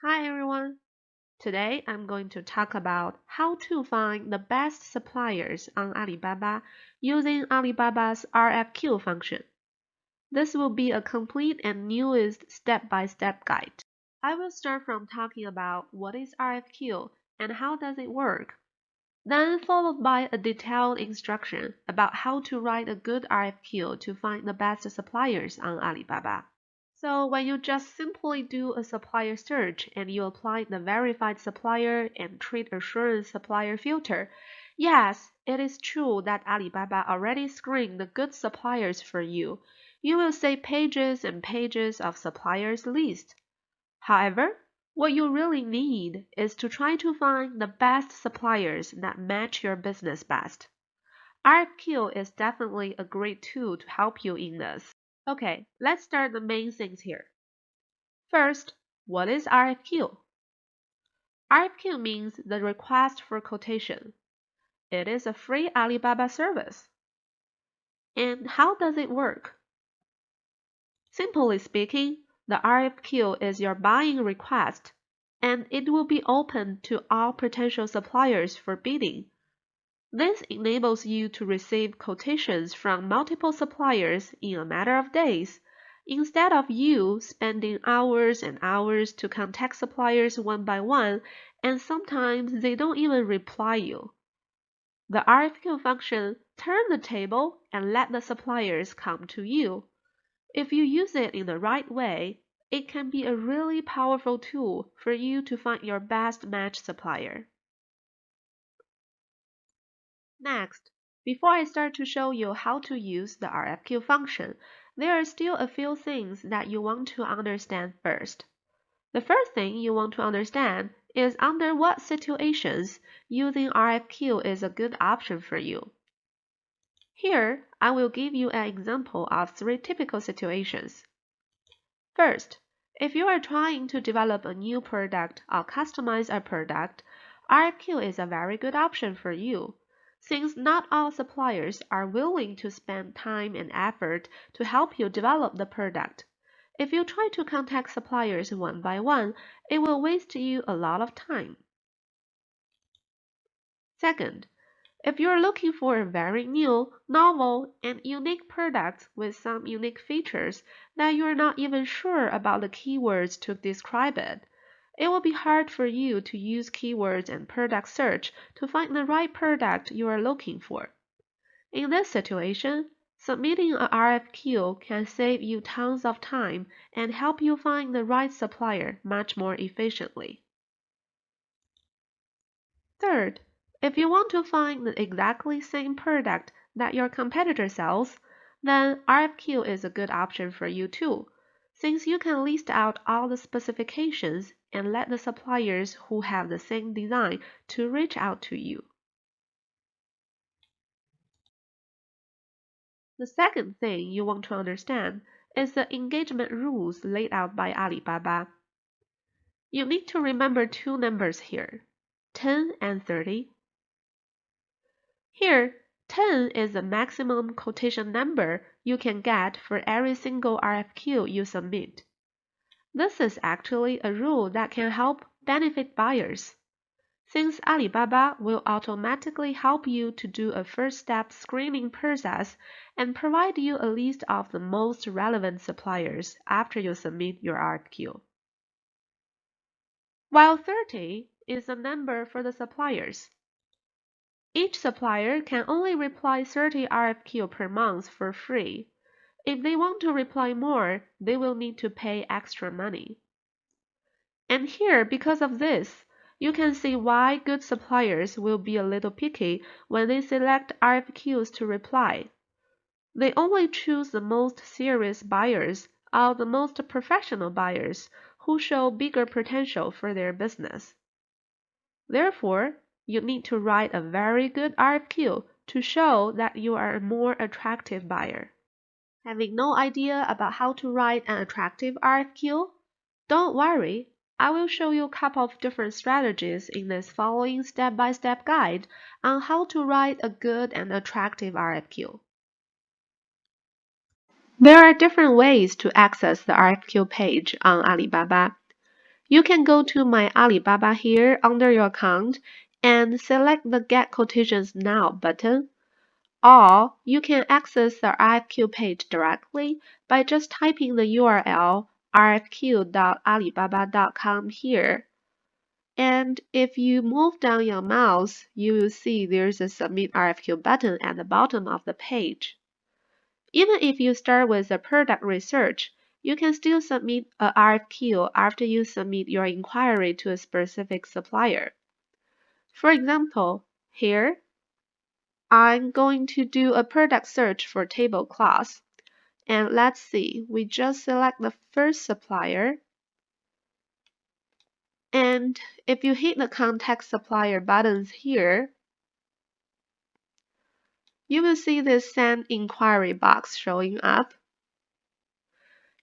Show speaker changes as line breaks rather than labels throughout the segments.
Hi everyone! Today I'm going to talk about how to find the best suppliers on Alibaba using Alibaba's RFQ function. This will be a complete and newest step-by-step guide. I will start from talking about what is RFQ and how does it work, then followed by a detailed instruction about how to write a good RFQ to find the best suppliers on Alibaba. So when you just simply do a supplier search and you apply the verified supplier and trade assurance supplier filter, yes, it is true that Alibaba already screened the good suppliers for you. You will see pages and pages of suppliers list. However, what you really need is to try to find the best suppliers that match your business best. RFQ is definitely a great tool to help you in this. Okay, let's start the main things here. First, what is RFQ? RFQ means the request for quotation. It is a free Alibaba service. And how does it work? Simply speaking, the RFQ is your buying request, and it will be open to all potential suppliers for bidding. This enables you to receive quotations from multiple suppliers in a matter of days, instead of you spending hours and hours to contact suppliers one by one, and sometimes they don't even reply you. The RFQ function turns the table and let the suppliers come to you. If you use it in the right way, it can be a really powerful tool for you to find your best match supplier. Next, before I start to show you how to use the RFQ function, there are still a few things that you want to understand first. The first thing you want to understand is under what situations using RFQ is a good option for you. Here, I will give you an example of 3 typical situations. First, if you are trying to develop a new product or customize a product, RFQ is a very good option for you, since not all suppliers are willing to spend time and effort to help you develop the product. If you try to contact suppliers one by one, it will waste you a lot of time. Second, if you are looking for a very new, novel, and unique product with some unique features that you are not even sure about the keywords to describe it, it will be hard for you to use keywords and product search to find the right product you are looking for. In this situation, submitting a RFQ can save you tons of time and help you find the right supplier much more efficiently. Third, if you want to find the exactly same product that your competitor sells, then RFQ is a good option for you too, since you can list out all the specifications and let the suppliers who have the same design to reach out to you. The second thing you want to understand is the engagement rules laid out by Alibaba. You need to remember 2 numbers here, 10 and 30. Here, 10 is the maximum quotation number you can get for every single RFQ you submit. This is actually a rule that can help benefit buyers, since Alibaba will automatically help you to do a first-step screening process and provide you a list of the most relevant suppliers after you submit your RFQ. While 30 is the number for the suppliers. Each supplier can only reply 30 RFQ per month for free. If they want to reply more, they will need to pay extra money. And here, because of this, you can see why good suppliers will be a little picky when they select RFQs to reply. They only choose the most serious buyers or the most professional buyers who show bigger potential for their business. Therefore, you need to write a very good RFQ to show that you are a more attractive buyer. Having no idea about how to write an attractive RFQ? Don't worry, I will show you a couple of different strategies in this following step-by-step guide on how to write a good and attractive RFQ. There are different ways to access the RFQ page on Alibaba. You can go to My Alibaba here under your account and select the Get Quotations Now button, or you can access the RFQ page directly by just typing the URL rfq.alibaba.com here. And if you move down your mouse, you will see there's a Submit RFQ button at the bottom of the page. Even if you start with a product research, you can still submit a RFQ after you submit your inquiry to a specific supplier. For example, here, I'm going to do a product search for tablecloths. And let's see, we just select the first supplier. And if you hit the Contact Supplier buttons here, you will see this Send Inquiry box showing up.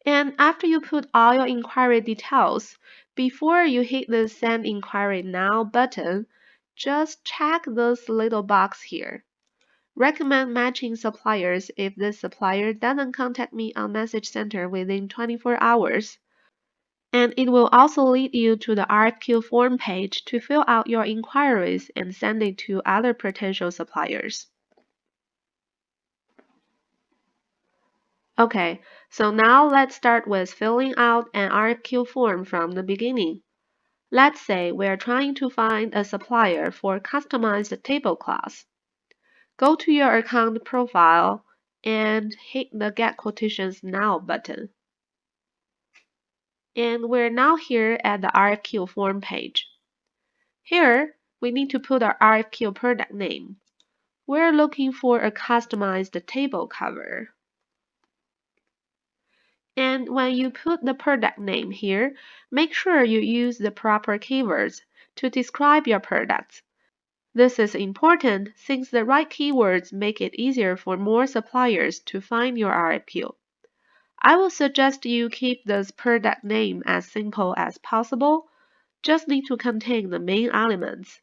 And after you put all your inquiry details, before you hit the Send Inquiry Now button, just check this little box here. Recommend matching suppliers if this supplier doesn't contact me on Message Center within 24 hours. And it will also lead you to the RFQ form page to fill out your inquiries and send it to other potential suppliers. Okay, so now let's start with filling out an RFQ form from the beginning. Let's say we're trying to find a supplier for customized tablecloths. Go to your account profile and hit the Get Quotations Now button. And we're now here at the RFQ form page. Here, we need to put our RFQ product name. We're looking for a customized table cover. And when you put the product name here, make sure you use the proper keywords to describe your products. This is important since the right keywords make it easier for more suppliers to find your RFQ. I will suggest you keep this product name as simple as possible. Just need to contain the main elements.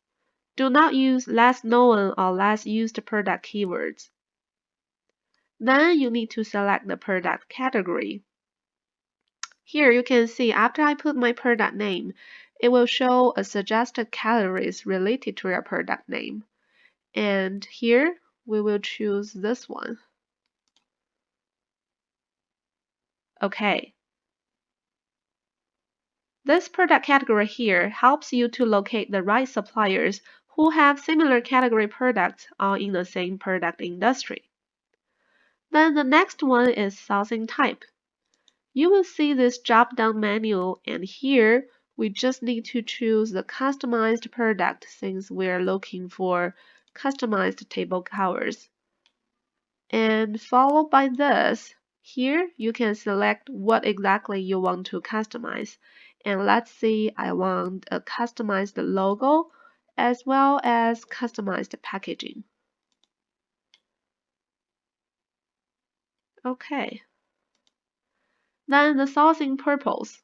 Do not use less known or less used product keywords. Then you need to select the product category. Here you can see after I put my product name, it will show a suggested categories related to your product name. And here we will choose this one. Okay. This product category here helps you to locate the right suppliers who have similar category products or in the same product industry. Then the next one is sourcing type. You will see this drop-down menu, and here we just need to choose the customized product since we're looking for customized table covers. And followed by this, here you can select what exactly you want to customize. And let's see, I want a customized logo as well as customized packaging. Okay. Then the sourcing purpose.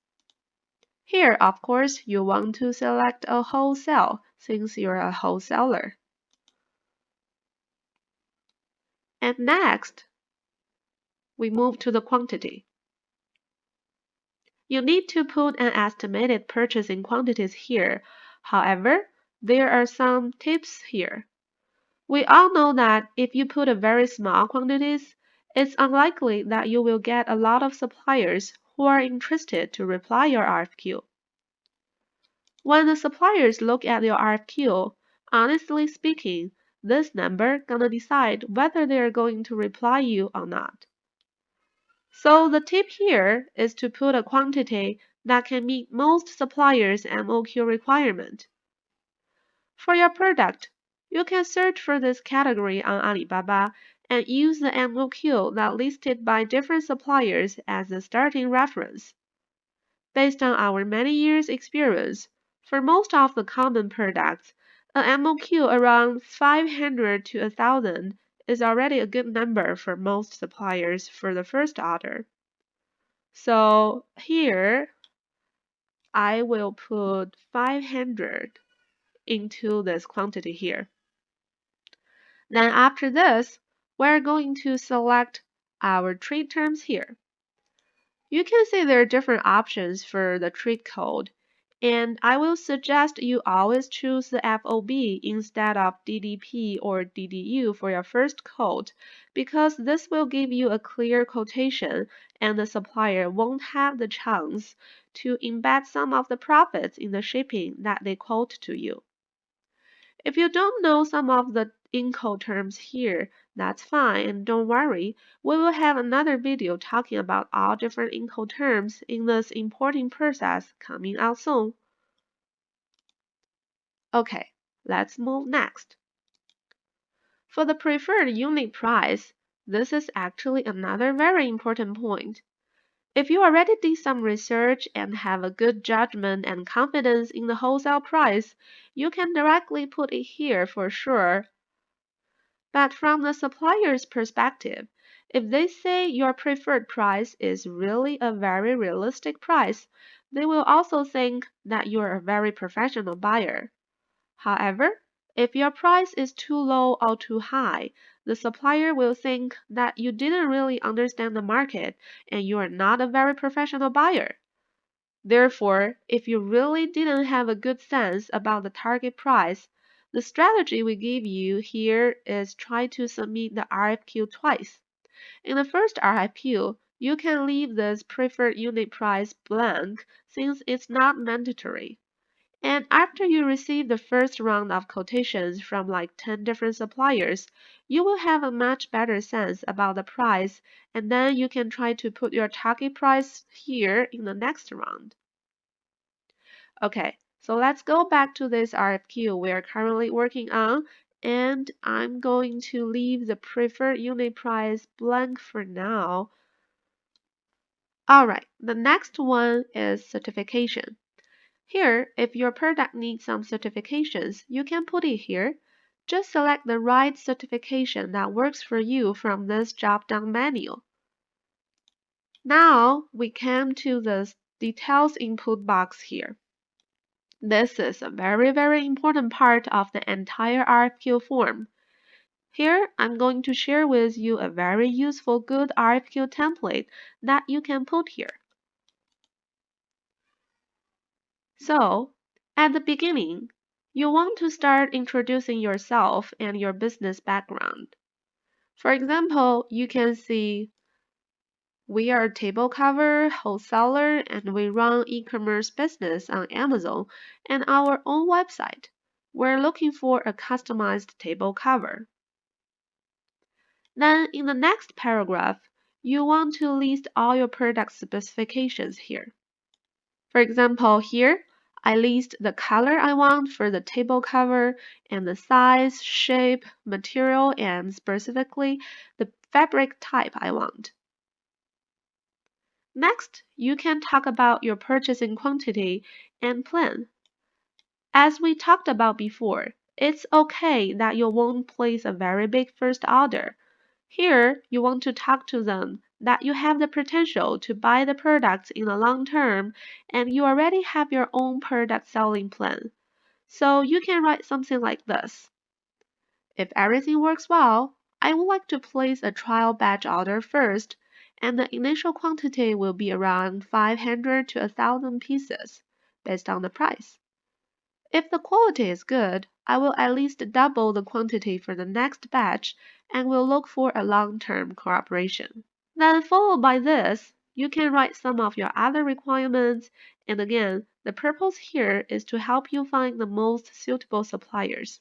Here, of course, you want to select a wholesale since you're a wholesaler. And next, we move to the quantity. You need to put an estimated purchasing quantities here. However, there are some tips here. We all know that if you put a very small quantities, it's unlikely that you will get a lot of suppliers who are interested to reply your RFQ. When the suppliers look at your RFQ, honestly speaking, this number gonna decide whether they are going to reply you or not. So the tip here is to put a quantity that can meet most suppliers' MOQ requirement. For your product, you can search for this category on Alibaba and use the MOQ that listed by different suppliers as a starting reference. Based on our many years' experience, for most of the common products, an MOQ around 500 to 1,000 is already a good number for most suppliers for the first order. So here, I will put 500 into this quantity here. Then after this, we're going to select our trade terms here. You can see there are different options for the trade code, And I will suggest you always choose the FOB instead of DDP or DDU for your first quote, because this will give you a clear quotation and the supplier won't have the chance to embed some of the profits in the shipping that they quote to you. If you don't know some of the Incoterms here, that's fine, and don't worry, we will have another video talking about all different Incoterms in this importing process coming out soon. Okay, let's move next. For the preferred unit price, this is actually another very important point. If you already did some research and have a good judgment and confidence in the wholesale price, you can directly put it here for sure. But from the supplier's perspective, if they say your preferred price is really a very realistic price, they will also think that you're a very professional buyer. However, if your price is too low or too high, the supplier will think that you didn't really understand the market and you are not a very professional buyer. Therefore, if you really didn't have a good sense about the target price, the strategy we give you here is try to submit the RFQ twice. In the first RFQ, you can leave this preferred unit price blank since it's not mandatory. And after you receive the first round of quotations from like 10 different suppliers, you will have a much better sense about the price, and then you can try to put your target price here in the next round. Okay, so let's go back to this RFQ we are currently working on, and I'm going to leave the preferred unit price blank for now. Alright, the next one is certification. Here, if your product needs some certifications, you can put it here. Just select the right certification that works for you from this drop-down menu. Now, we come to the details input box here. This is a very important part of the entire RFQ form. Here, I'm going to share with you a very useful good RFQ template that you can put here. So, at the beginning, you want to start introducing yourself and your business background. For example, you can see we are a table cover wholesaler and we run e-commerce business on Amazon and our own website. We're looking for a customized table cover. Then in the next paragraph, you want to list all your product specifications here. For example, here, I list the color I want for the table cover and the size, shape, material, and specifically the fabric type I want. Next, you can talk about your purchasing quantity and plan. As we talked about before, it's okay that you won't place a very big first order. Here, you want to talk to them that you have the potential to buy the products in the long term and you already have your own product selling plan. So you can write something like this. If everything works well, I would like to place a trial batch order first, and the initial quantity will be around 500 to 1,000 pieces, based on the price. If the quality is good, I will at least double the quantity for the next batch and will look for a long-term cooperation. Then followed by this, you can write some of your other requirements, and again, the purpose here is to help you find the most suitable suppliers.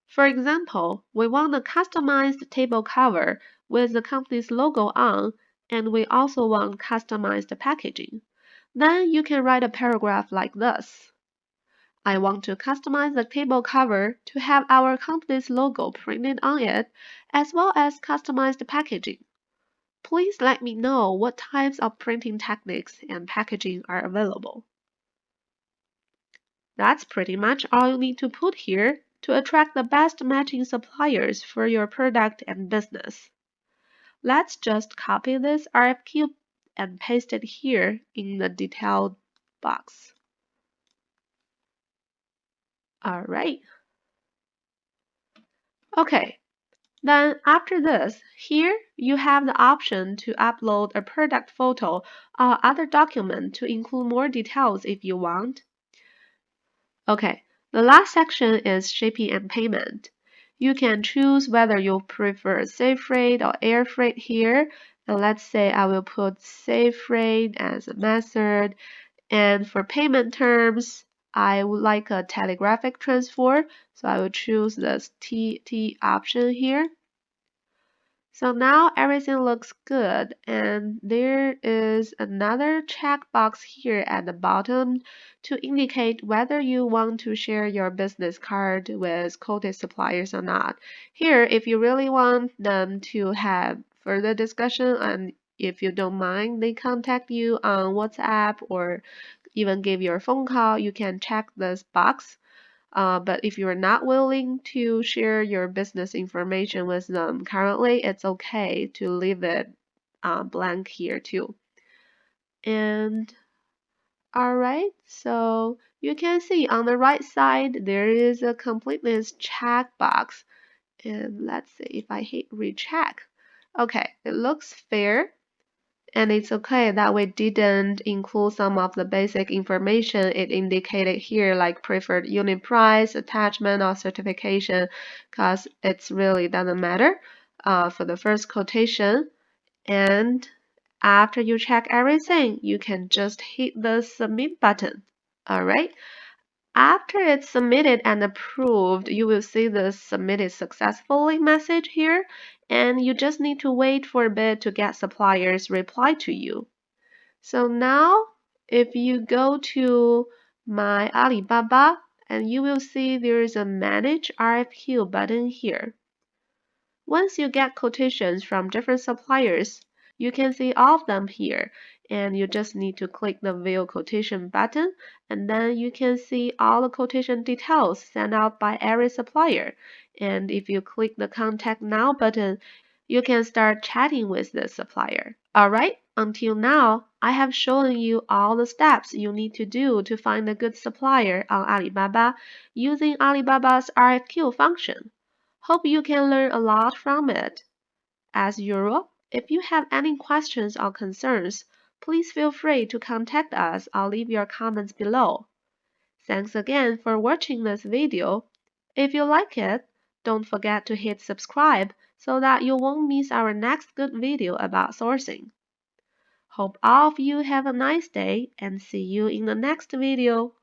For example, we want a customized table cover with the company's logo on, and we also want customized packaging. Then you can write a paragraph like this. I want to customize the table cover to have our company's logo printed on it, as well as customized packaging. Please let me know what types of printing techniques and packaging are available. That's pretty much all you need to put here to attract the best matching suppliers for your product and business. Let's just copy this RFQ and paste it here in the detailed box. Alright. Okay, Then after this, here you have the option to upload a product photo or other document to include more details if you want. Okay, the last section is shipping and payment. You can choose whether you prefer sea freight or air freight here. And let's say I will put sea freight as a method. And for payment terms, I would like a telegraphic transfer. So I will choose this TT option here. So now everything looks good, and there is another checkbox here at the bottom to indicate whether you want to share your business card with quoted suppliers or not. Here, if you really want them to have further discussion and if you don't mind, they contact you on WhatsApp or even give you a phone call, you can check this box. But if you're not willing to share your business information with them currently, it's okay to leave it blank here too. And alright, so you can see on the right side there is a completeness checkbox. And let's see if I hit recheck. Okay, it looks fair. And it's okay that we didn't include some of the basic information it indicated here, like preferred unit price, attachment, or certification, because it really doesn't matter for the first quotation. And after you check everything, you can just hit the submit button. All right. After it's submitted and approved, you will see the submitted successfully message here, and you just need to wait for a bit to get suppliers reply to you. So now if you go to my Alibaba, and you will see there is a manage RFQ button here. Once you get quotations from different suppliers, you can see all of them here, and you just need to click the view quotation button, and then you can see all the quotation details sent out by every supplier. And if you click the contact now button, you can start chatting with the supplier. Alright, until now, I have shown you all the steps you need to do to find a good supplier on Alibaba using Alibaba's RFQ function. Hope you can learn a lot from it. As usual, if you have any questions or concerns, please feel free to contact us or leave your comments below. Thanks again for watching this video. If you like it, don't forget to hit subscribe so that you won't miss our next good video about sourcing. Hope all of you have a nice day and see you in the next video.